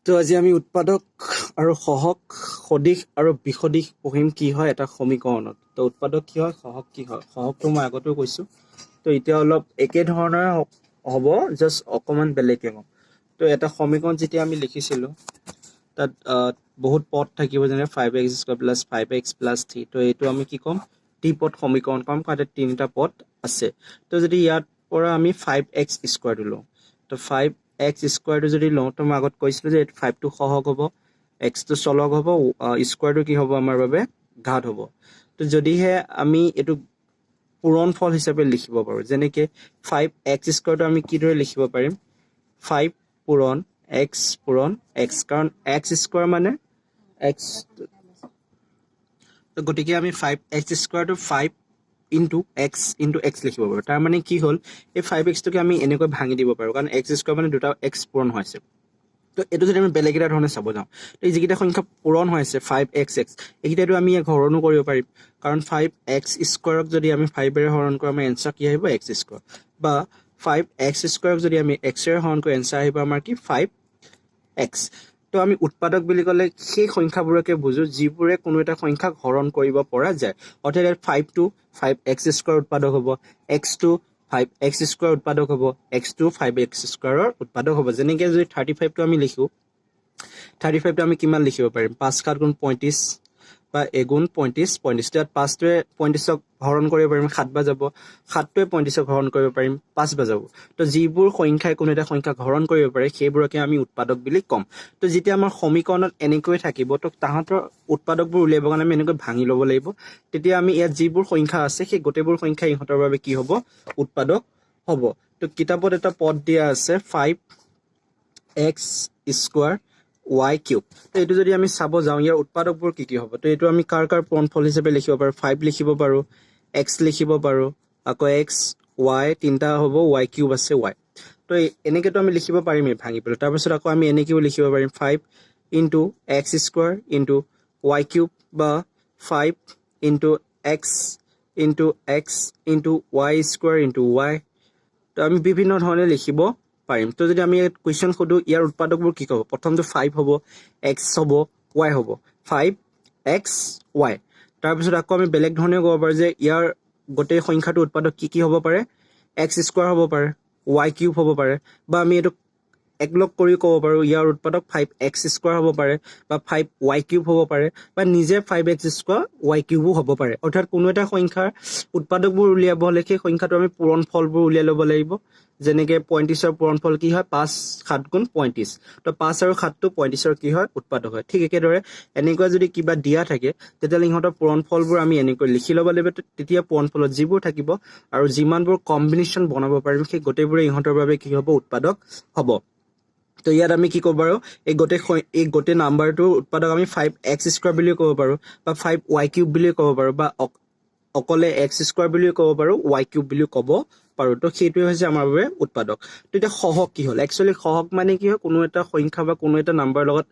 তো আজি আমি উৎপাদক আৰু সহক সদিশ আৰু বিসদিশ পঢ়িম কি হয় এটা সমীকৰণত। তো উৎপাদক কি হয়, সহক কি হয়। সহকটো মই আগতেও কৈছোঁ। তো এতিয়া অলপ একে ধৰণৰে হ'ব, জাষ্ট অকণমান বেলেগকৈ ক'ম। তো এটা সমীকৰণ যেতিয়া আমি লিখিছিলোঁ তাত বহুত পদ থাকিব, যেনে 5x² + 5x + 3। তো এইটো আমি কি ক'ম, ত্ৰিপদ সমীকৰণ ক'ম, কাৰণ ইয়াত তিনিটা পদ আছে। তো যদি ইয়াৰ পৰা আমি 5x² লওঁ, তো 5x² যদি লওঁ, তো মই আগত কৈছিলোঁ যে 5টো সহগ হ'ব, xটো চলক হ'ব, স্কুৱাৰটো কি হ'ব আমাৰ বাবে ঘাত হ'ব। তো যদিহে আমি এইটো পূৰণ ফল হিচাপে লিখিব পাৰোঁ, যেনেকৈ 5x² আমি কিদৰে লিখিব পাৰিম, 5 পূৰণ x পূৰণ x, কাৰণ x² মানে x। তো গতিকে আমি 5x² 5 ইনটু x লিখিব পাৰোঁ। তাৰ মানে কি হ'ল, এই 5xটোকে আমি এনেকৈ ভাঙি দিব পাৰোঁ, কাৰণ x² মানে দুটা x পূৰণ হৈছে। তো এইটো যদি আমি বেলেগ এটা ধৰণে চাব যাওঁ, তো এই যিকেইটা সংখ্যা পূৰণ হৈছে 5x এইকেইটাটো আমি হৰণো কৰিব পাৰিম, কাৰণ 5x² যদি আমি 5ৰে হৰণ কৰোঁ, আমাৰ এনচাৰ কি আহিব, x²। বা 5x² যদি আমি xৰে হৰণ কৰোঁ, এনচাৰ আহিব আমাৰ কি, 5x। তো আমি উৎপাদক বুলি ক'লে সেই সংখ্যাবোৰকে বুজোঁ যিবোৰে কোনো এটা সংখ্যাক হৰণ কৰিব পৰা যায়। অৰ্থাৎ ইয়াত 5টো 5x² উৎপাদক হ'ব, x2 5x² উৎপাদক হ'ব, x2 5x² উৎপাদক হ'ব। যেনেকৈ যদি 35টো আমি লিখোঁ, 35টো আমি কিমান লিখিব পাৰিম, 5 × 7 = 35 বা এগুণ 35 35। ইয়াত 5টোৱে 35ক হৰণ কৰিব পাৰিম, 7 বাৰ যাব, 7টোৱে 35ক হৰণ কৰিব পাৰিম, 5 বাৰ যাব। তো যিবোৰ সংখ্যাই কোনো এটা সংখ্যাক হৰণ কৰিব পাৰে সেইবোৰকে আমি উৎপাদক বুলি ক'ম। তো যেতিয়া আমাৰ সমীকৰণত এনেকৈ থাকিব, তো তাহাঁতৰ উৎপাদকবোৰ উলিয়াবৰ কাৰণে আমি এনেকৈ ভাঙি ল'ব লাগিব। তেতিয়া আমি ইয়াত যিবোৰ সংখ্যা আছে সেই গোটেইবোৰ সংখ্যা ইহঁতৰ বাবে কি হ'ব, উৎপাদক হ'ব। তো কিতাপত এটা পদ দিয়া আছে 5x² y³ তো এইটো যদি আমি চাব যাওঁ, ইয়াৰ উৎপাদকবোৰ কি কি হ'ব। তো এইটো আমি কাৰ পূৰণফল হিচাপে লিখিব পাৰোঁ, 5 লিখিব পাৰোঁ, x লিখিব পাৰোঁ, আকৌ x y তিনিটা হ'ব, y³ আছে y। তো এনেকৈতো আমি লিখিব পাৰিমেই ভাঙি পেলাই। তাৰপিছত আকৌ আমি এনেকৈও লিখিব পাৰিম 5 × x² × y³ বা 5 × x × x × y² × y। তো আমি বিভিন্ন ধৰণে লিখিব পাৰিম। তো যদি আমি কুৱেশ্যন সোধোঁ, ইয়াৰ উৎপাদকবোৰ কি হ'ব, প্ৰথমটো 5 হ'ব, x হ'ব, y হ'ব, 5x y। তাৰপিছত আকৌ আমি বেলেগ ধৰণেও ক'ব পাৰোঁ যে ইয়াৰ গোটেই সংখ্যাটোৰ উৎপাদক কি কি হ'ব পাৰে, x² হ'ব পাৰে, y³ হ'ব পাৰে, বা আমি এইটো একলগ কৰি ক'ব পাৰোঁ ইয়াৰ উৎপাদক 5x² হ'ব পাৰে, বা 5y³ হ'ব পাৰে, বা নিজে 5x² y³ হ'ব পাৰে। অৰ্থাৎ কোনো এটা সংখ্যাৰ উৎপাদকবোৰ উলিয়াব হ'লে সেই সংখ্যাটো আমি পূৰণ ফলবোৰ উলিয়াই ল'ব লাগিব। যেনেকৈ 35ৰ পূৰণফল কি হয়, 5 × 7 = 35। তো 5 আৰু 7টো 35ৰ কি হয়, উৎপাদক হয়। ঠিক একেদৰে এনেকুৱা যদি কিবা দিয়া থাকে, তেতিয়াহ'লে ইহঁতৰ পূৰণফলবোৰ আমি এনেকৈ লিখি ল'ব লাগিব। তেতিয়া পূৰণফলত যিবোৰ থাকিব আৰু যিমানবোৰ কম্বিনেশ্যন বনাব পাৰিম সেই গোটেইবোৰে ইহঁতৰ বাবে কি হ'ব, উৎপাদক হ'ব। তো ইয়াত আমি কি ক'ব পাৰোঁ, এই গোটেই নাম্বাৰটোৰ উৎপাদক আমি 5x² বুলিও ক'ব পাৰোঁ, বা 5y³ বুলিও ক'ব পাৰোঁ, বা অকলে x² বুলিও ক'ব পাৰোঁ, y³ বুলিও ক'ব পাৰোঁ। তো সেইটোৱে হৈছে আমাৰ বাবে উৎপাদক। তো এতিয়া সহগ কি হ'ল, একচুৱেলি সহগ মানে কি হয়, কোনো এটা সংখ্যা বা কোনো এটা নাম্বাৰৰ লগত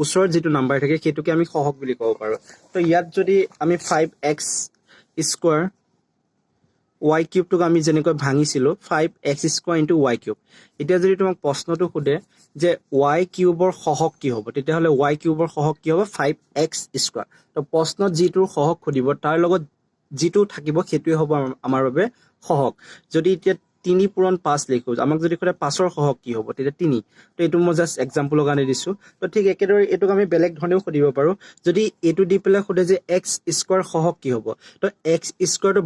ওচৰত যিটো নাম্বাৰ থাকে সেইটোকে আমি সহগ বুলি ক'ব পাৰোঁ। তো ইয়াত যদি আমি 5x² y³ আমি যেনেকৈ ভাঙিছিলোঁ 5x² × y³। এতিয়া যদি তোমাক প্ৰশ্নটো সোধে যে y³ সহগ কি হ'ব, তেতিয়াহ'লে y³ সহগ কি হ'ব, 5x²। তো প্ৰশ্নত যিটোৰ সহগ সুধিব তাৰ লগত যিটো থাকিব সেইটোৱে হ'ব আমাৰ বাবে সহগ। যদি এতিয়া 3 পূৰণ 5 লিখোঁ, আমাক যদি সোধে 5ৰ সহগ কি হ'ব, তেতিয়া 3। তো এইটো মই জাষ্ট এক্সাম্পলৰ কাৰণে দিছোঁ। তো ঠিক একেদৰে এইটোক আমি বেলেগ ধৰণেও সুধিব পাৰোঁ। যদি এইটো দি পেলাই সোধে যে x² সহগ কি হ'ব, তো x²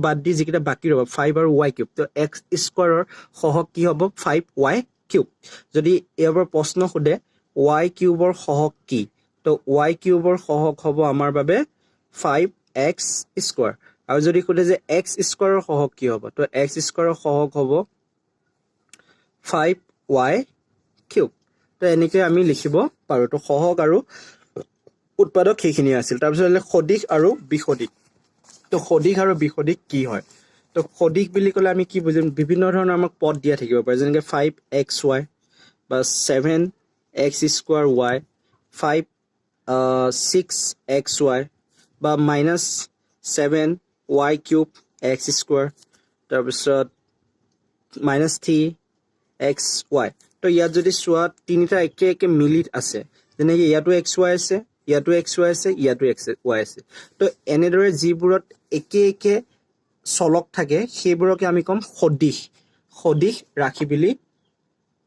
বাদ দি যিকেইটা বাকী ৰ'ব 5 আৰু y³, তো x² সহগ কি হ'ব, 5y³। যদি ইয়াৰ পৰা প্ৰশ্ন সোধে y³ সহগ কি, তো y³ সহগ হ'ব আমাৰ বাবে 5x²। আৰু যদি সোধে যে x² সহগ কি হ'ব, তো x² সহগ হ'ব 5y³। তো এনেকৈ আমি লিখিব পাৰোঁ। তো সহগ আৰু উৎপাদক সেইখিনি আছিল। তাৰপিছত সদিশ আৰু বিসদিশ। তো সদিশ আৰু বিসদিশ কি হয়, তো সদিশ বুলি ক'লে আমি কি বুজিম, বিভিন্ন ধৰণৰ আমাক পদ দিয়া থাকিব পাৰে, যেনেকৈ 5xy বা 7x² y, 6xy বা -7y³ x², তাৰপিছত -3xy। তো ইয়াত যদি চোৱা তিনিটা একে মিলি আছে, যেনেকৈ ইয়াতো XY আছে, ইয়াতো XY আছে, ইয়াতো XY আছে। তো এনেদৰে যিবোৰত একে একে চলক থাকে সেইবোৰকে আমি ক'ম সদিশ, সদিশ ৰাশি বুলি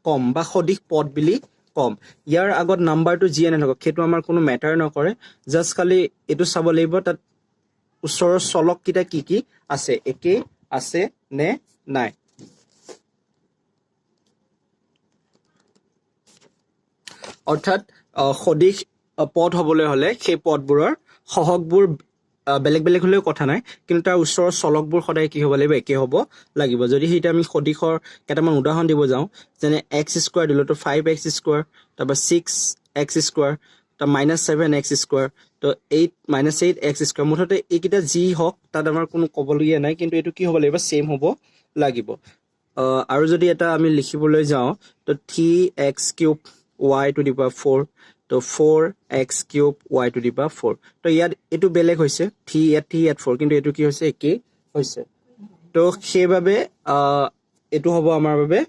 কম বা সদিশ পদ বুলি কম। ইয়াৰ আগত নাম্বাৰটো যিয়ে নাথাকক সেইটো আমাৰ কোনো মেটাৰ নকৰে, জাষ্ট খালি এইটো চাব লাগিব তাত ওচৰৰ চলককেইটা কি কি আছে, একেই আছে নে নাই। অৰ্থাৎ সদিশ পদ হ'বলৈ হ'লে সেই পদবোৰৰ সহগবোৰ বেলেগ বেলেগ হ'লেও কথা নাই, কিন্তু তাৰ ওচৰৰ চলকবোৰ সদায় কি হ'ব লাগিব, একে হ'ব লাগিব। যদি সেইটো আমি সদিশৰ কেইটামান উদাহৰণ দিব যাওঁ, যেনে x² দিলোঁ তো 5x², তাৰপৰা 6x², তাৰ -7x², তো 8 মুঠতে এইকেইটা যি হওক তাত আমাৰ কোনো ক'বলগীয়া নাই, কিন্তু এইটো কি হ'ব লাগিব, ছেম হ'ব লাগিব। আৰু যদি এটা আমি লিখিবলৈ যাওঁ তো 3x³ y⁴, তো 4x³ y⁴। তো ইয়াত এইটো বেলেগ হৈছে, 3 ইয়াত 4, কিন্তু এইটো কি হৈছে, একেই হৈছে। তো সেইবাবে এইটো হ'ব আমাৰ বাবে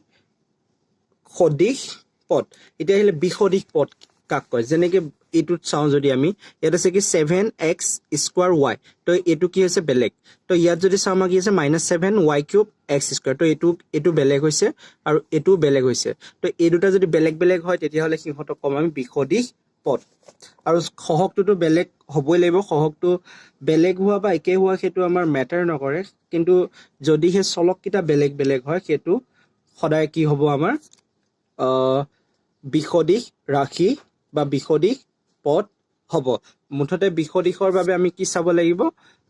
সদিশ পদ। এতিয়া আহিলে বিসদিশ পদ কাক কয়, যেনেকৈ এইটোত চাওঁ যদি আমি, ইয়াত আছে কি 7x² y, তো এইটো কি হৈছে বেলেগ। তো ইয়াত যদি চাওঁ আমাৰ কি আছে -7y³ x², তো এইটো বেলেগ হৈছে আৰু এইটোও বেলেগ হৈছে। তো এই দুটা যদি বেলেগ বেলেগ হয় তেতিয়াহ'লে সিহঁতক ক'ম আমি বিসদিশ পদ। আৰু সহগটোতো বেলেগ হ'বই লাগিব, সহগটো বেলেগ হোৱা বা একে হোৱা সেইটো আমাৰ মেটাৰ নকৰে, কিন্তু যদিহে চলককেইটা বেলেগ বেলেগ হয় সেইটো সদায় কি হ'ব আমাৰ বিসদিশ ৰাশি বা বিসদিশ পদ হ'ব। মুঠতে বিসদিশৰ বাবে আমি কি চাব লাগিব,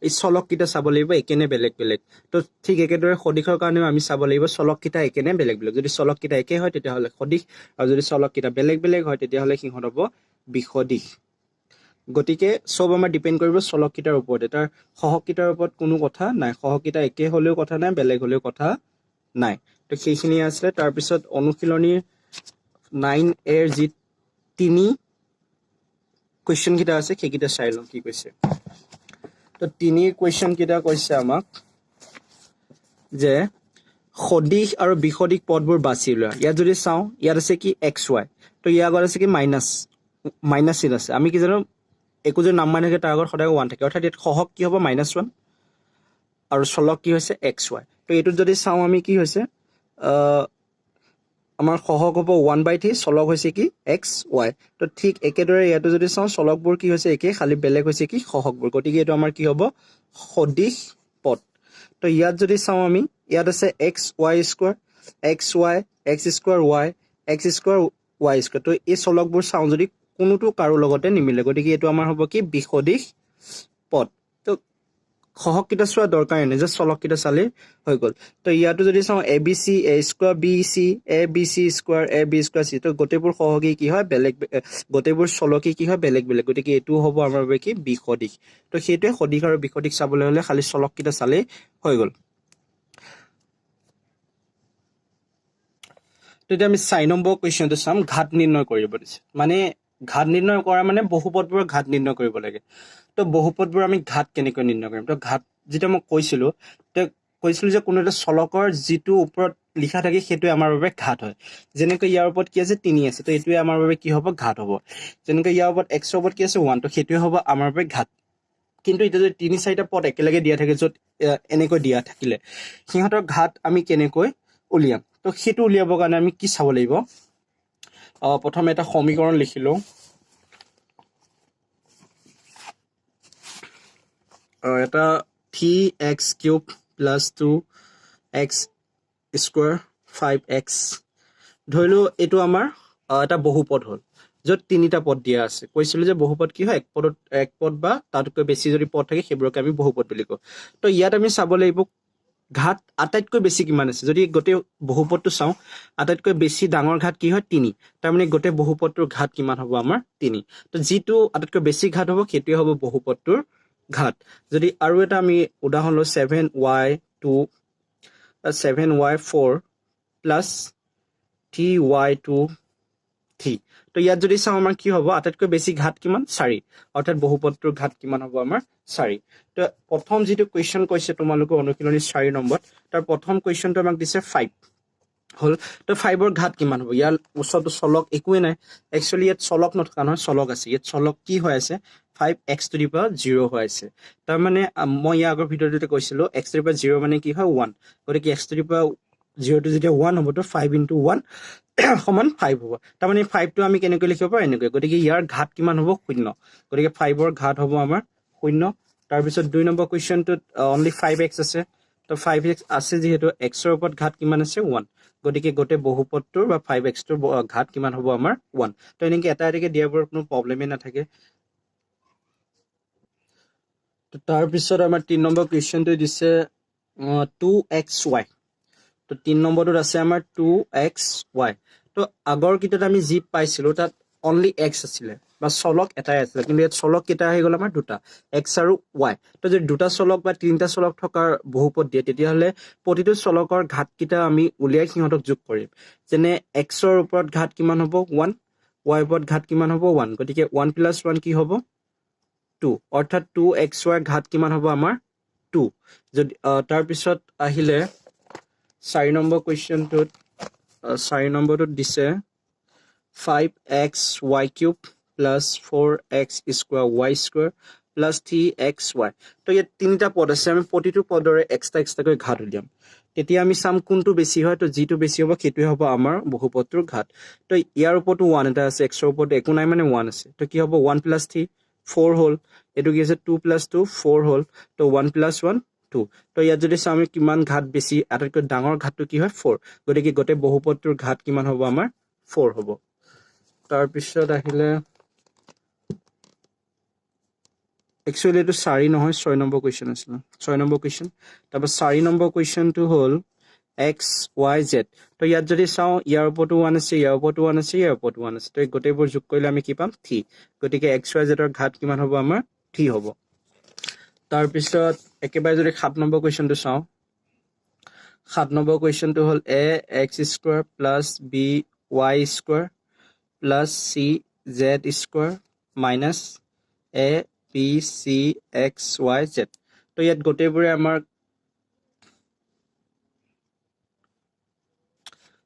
এই চলককেইটা চাব লাগিব একে নে বেলেগ বেলেগ। তো ঠিক একেদৰে সদিশৰ কাৰণেও আমি চাব লাগিব চলককেইটা একে নে বেলেগ বেলেগ। যদি চলককেইটা একে হয় তেতিয়াহ'লে সদিশ, আৰু যদি চলককেইটা বেলেগ বেলেগ হয় তেতিয়াহ'লে সিহঁত হ'ব বিসদিশ। গতিকে চব আমাৰ ডিপেণ্ড কৰিব চলককেইটাৰ ওপৰতে, তাৰ সহগকেইটাৰ ওপৰত কোনো কথা নাই। সহগকেইটা একে হ'লেও কথা নাই, বেলেগ হ'লেও কথা নাই। তো সেইখিনি আছিলে। তাৰপিছত অনুশীলনী 9A যি 3 কুৱেশ্যনকেইটা আছে সেইকেইটা চাই লওঁ কি কৈছে। তো 3 কুৱেশ্যনকেইটা কৈছে আমাক যে সদিশ আৰু বিসদিশ পদবোৰ বাছি লোৱা। ইয়াত যদি চাওঁ, ইয়াত আছে কি XY, তো ইয়াৰ আগত আছে কি মাইনাছ চিন আছে। আমি কি জানো, একো যদি নাম্বাৰ থাকে তাৰ আগত সদায় 1 থাকে, অৰ্থাৎ ইয়াত সহগ কি হ'ব -1 আৰু চলক কি হৈছে XY। তো এইটোত যদি চাওঁ আমি কি হৈছে, আমাৰ সহগ হ'ব 1/3, চলক হৈছে কি XY। তো ঠিক একেদৰে ইয়াতো যদি চাওঁ চলকবোৰ কি হৈছে একে, খালি বেলেগ হৈছে কি সহগবোৰ। গতিকে এইটো আমাৰ কি হ'ব সদিশ পদ। তো ইয়াত যদি চাওঁ আমি, ইয়াত আছে XY², XY, x² y, x² y²। তো এই চলকবোৰ চাওঁ যদি কোনোটো কাৰো লগতে নিমিলে, গতিকে এইটো আমাৰ হ'ব কি বিসদিশ পদ। তো সহগকেইটা চোৱা দৰকাৰে নাই, জাষ্ট চলককেইটা চালেই হৈ গ'ল। তো ইয়াতো যদি চাওঁ ABC, A² BC, ABC², AB²C, তো গোটেইবোৰ সহগী কি হয় বেলেগ, গোটেইবোৰ চলকী কি হয় বেলেগ বেলেগ, গতিকে এইটো হ'ব আমাৰ বাবে কি বিসদিশ। তো সেইটোৱে সদিশ আৰু বিসদিশ চাবলৈ হ'লে খালি চলককেইটা চালেই হৈ গ'ল। তো এতিয়া আমি 4 নম্বৰ কুৱেশ্যনটো চাম, ঘাত নিৰ্ণয় কৰিব দিছে। মানে ঘাত নিৰ্ণয় কৰা মানে বহুপদবোৰৰ ঘাত নিৰ্ণয় কৰিব লাগে। তো বহুপদবোৰ আমি ঘাত কেনেকৈ নিৰ্ণয় কৰিম, তো ঘাত যেতিয়া মই কৈছিলোঁ যে কোনো এটা চলকৰ যিটো ওপৰত লিখা থাকে সেইটোৱে আমাৰ বাবে ঘাত হয়। যেনেকৈ ইয়াৰ ওপৰত কি আছে 3 আছে, তো এইটোৱে আমাৰ বাবে কি হ'ব ঘাত হ'ব। যেনেকৈ ইয়াৰ ওপৰত x ওপৰত কি আছে 1, তো সেইটোৱে হ'ব আমাৰ বাবে ঘাত। কিন্তু এতিয়া যদি 3-4টা পদ একেলগে দিয়া থাকে, য'ত এনেকৈ দিয়া থাকিলে সিহঁতৰ ঘাত আমি কেনেকৈ উলিয়াম, তো সেইটো উলিয়াবৰ কাৰণে আমি কি চাব লাগিব, প্ৰথমে এটা সমীকৰণ লিখিলোঁ। এটা 3x³ + 2x² 5x, ধৰিলোঁ এইটো আমাৰ এটা বহুপদ হ'ল য'ত 3টা পদ দিয়া আছে। কৈছিলোঁ যে বহুপদ কি হয়, এক পদ বা তাতকৈ বেছি যদি পদ থাকে সেইবোৰকে আমি বহুপদ বুলি কওঁ। তো ইয়াত আমি চাব লাগিব ঘাত আটাইতকৈ বেছি কিমান আছে। যদি গোটেই বহুপদটো চাওঁ, আটাইতকৈ বেছি ডাঙৰ ঘাত কি হয় 3, তাৰমানে গোটেই বহুপদটোৰ ঘাত কিমান হ'ব আমাৰ 3। তো যিটো আটাইতকৈ বেছি ঘাত হ'ব সেইটোৱে হ'ব বহুপদটোৰ ঘাত। যদি আৰু এটা আমি উদাহৰণ লওঁ 7y2 + 7y4 + 3y2 3, তো ইয়াত যদি চাওঁ আমাৰ কি হ'ব, আটাইতকৈ বেছি ঘাত কিমান 4, অৰ্থাৎ বহুপদটোৰ ঘাত কিমান হ'ব আমাৰ 4। তো প্ৰথম যিটো কুৱেশ্যন কৈছে তোমালোকে অনুশীলনী 4 নম্বৰত, তাৰ প্ৰথম কুৱেশ্যনটো আমাক দিছে 5। হল তো 5 ৰ ঘাত কিমান হ'ব ইয়াৰ ওচৰটো চলক একোৱে নাই একচুয়ালি ইয়াত চলক নথকা নহয় চলক আছে ইয়াত চলক কি হৈ আছে 5x to the power 0 হৈ আছে তাৰ মানে মই ইয়াৰ আগৰ ভিডিঅ'টোতে কৈছিলো x to the power 0 মানে কি হয় 1 গতিকে x to the power 0 টো যেতিয়া 1 হ'ব তো 5 into 1 সমান 5 হ'ব তাৰ মানে 5 টো আমি কেনেকৈ লিখিব পাৰো এনেকৈ গতিকে ইয়াৰ ঘাত কিমান হ'ব 0 গতিকে 5 ৰ ঘাত হ'ব আমাৰ 0 তাৰ পিছত 2 নম্বৰ কোৱেশ্চনটোত অনলি 5x আছে তো 5x আছে যেহেতু x ৰ ওপৰত ঘাত কিমান আছে 1 গতিকে গোটে বহুপদটোৰ বা 5x টোৰ ঘাত কিমান হ'ব আমাৰ 1 তো এনেকৈ এটা এটাকে দিয়াৰ পৰা কোনো প্ৰবলেমে নাথাকে তো তাৰ পিছত আমাৰ 3 নম্বৰ কোৱেশ্চনটো দিছে 2xy তো 3 নম্বৰটোত আছে আমাৰ 2xy তো আগৰ কিটাত আমি যি পাইছিলো তাত অনলি x আছিলে বা চলক এটাই আছিলে কিন্তু ইয়াত চলক কেইটা আহি গ'ল আমাৰ দুটা x আৰু y তো যদি দুটা চলক বা তিনিটা চলক থকাৰ বহুপদ দিয়ে তেতিয়াহ'লে প্ৰতিটো চলকৰ ঘাত কেইটা আমি উলিয়াই সিহঁতক যোগ কৰিম যেনে x ৰ ওপৰত ঘাত কিমান হ'ব 1 y ওপৰত ঘাত কিমান হ'ব 1 গতিকে 1 + 1 কি হ'ব 2 অৰ্থাৎ 2xy ৰ ঘাত কিমান হ'ব আমাৰ 2 যদি তাৰ পিছত আহিলে 4 নম্বৰ কোৱেশ্চনটোত 4 নম্বৰটোত দিছে 5xy³ plus 4x² plus 3xy তো ইয়াত তিনিটা পদ আছে আমি প্ৰতিটো পদৰে এক্সট্ৰাকৈ ঘাত উলিয়াম তেতিয়া আমি চাম কোনটো বেছি হয় তো যিটো বেছি হ'ব সেইটোৱে হ'ব আমাৰ বহুপদটোৰ ঘাত তো ইয়াৰ ওপৰতো 1 এটা আছে x ৰ ওপৰত একো নাই মানে 1 আছে তো কি হ'ব 1 + 3 4 হ'ল এটো কি আছে 2 + 2 4 হ'ল তো 1 + 1 2 তো ইয়াত যদি চাম কিমান ঘাত বেছি আটাইতকৈ ডাঙৰ ঘাতটো কি হয় 4 গতিকে গোটে বহুপদটোৰ ঘাত কিমান হ'ব আমাৰ 4 হ'ব তাৰ পিছত আহিলে একচুয়ালি এটো 4 নহয় 6 নম্বৰ কোৱেশ্চন আছিল 6 নম্বৰ কোৱেশ্চন তাৰপৰ 4 নম্বৰ কোৱেশ্চনটো হ'ল x y z তো ইয়াত যদি চাও ইয়াৰ ওপৰতো 1 আছে ইয়াৰ ওপৰতো 1 আছে ইয়াৰ ওপৰতো 1 আছে তো গোটেইবোৰ যোগ কৰিলে আমি কি পাম 3 গতিকে x y z ৰ ঘাত কিমান হ'ব আমাৰ 3 হ'ব তাৰ পিছত একেবাৰে যদি 7 নম্বৰ কোৱেশ্চনটো চাও 7 নম্বৰ কুৱেশ্যনটো হ'ল ax² + by² plus cz² minus abcxyz তো ইয়াত গোটেইবোৰে আমাৰ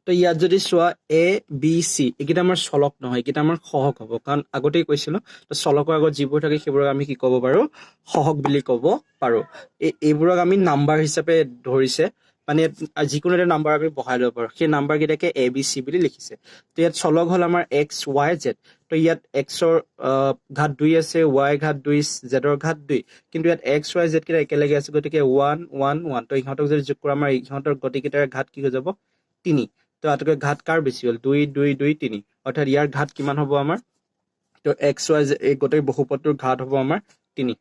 তো ইয়াত যদি চোৱা a b c এইকেইটা আমাৰ চলক নহয় এইকেইটা আমাৰ সহগ হ'ব কাৰণ আগতেই কৈছিলো তো চলকৰ আগত যিবোৰ থাকে সেইবোৰক আমি কি ক'ব পাৰো সহগ বুলি ক'ব পাৰো এইবোৰক আমি নাম্বাৰ হিচাপে ধৰিছে মানে যিকোনো এটা নাম্বাৰ আমি বহাই ল'ব পাৰো সেই নাম্বাৰ কেইটাকে a b c বুলি লিখিছে তো ইয়াত চলক হ'ল আমাৰ x y z তো ইয়াত x ৰ ঘাত 2 আছে y ঘাত 2 z ৰ ঘাত 2 কিন্তু ইয়াত x y z কেইটা একেলগে আছে গতিকে 1 1 1 তো ইহঁতক যদি যোগ কৰা আমাৰ ইহঁতৰ গতিকেইটাৰ ঘাত কি হৈ যাব 3 তো আটাইতকৈ ঘাত কাৰ বেছি হ'ল 2 2 2 3 অৰ্থাৎ ইয়াৰ ঘাত কিমান হ'ব আমাৰ তো x y z এই গোটেই বহুপদটোৰ ঘাত হ'ব আমাৰ 3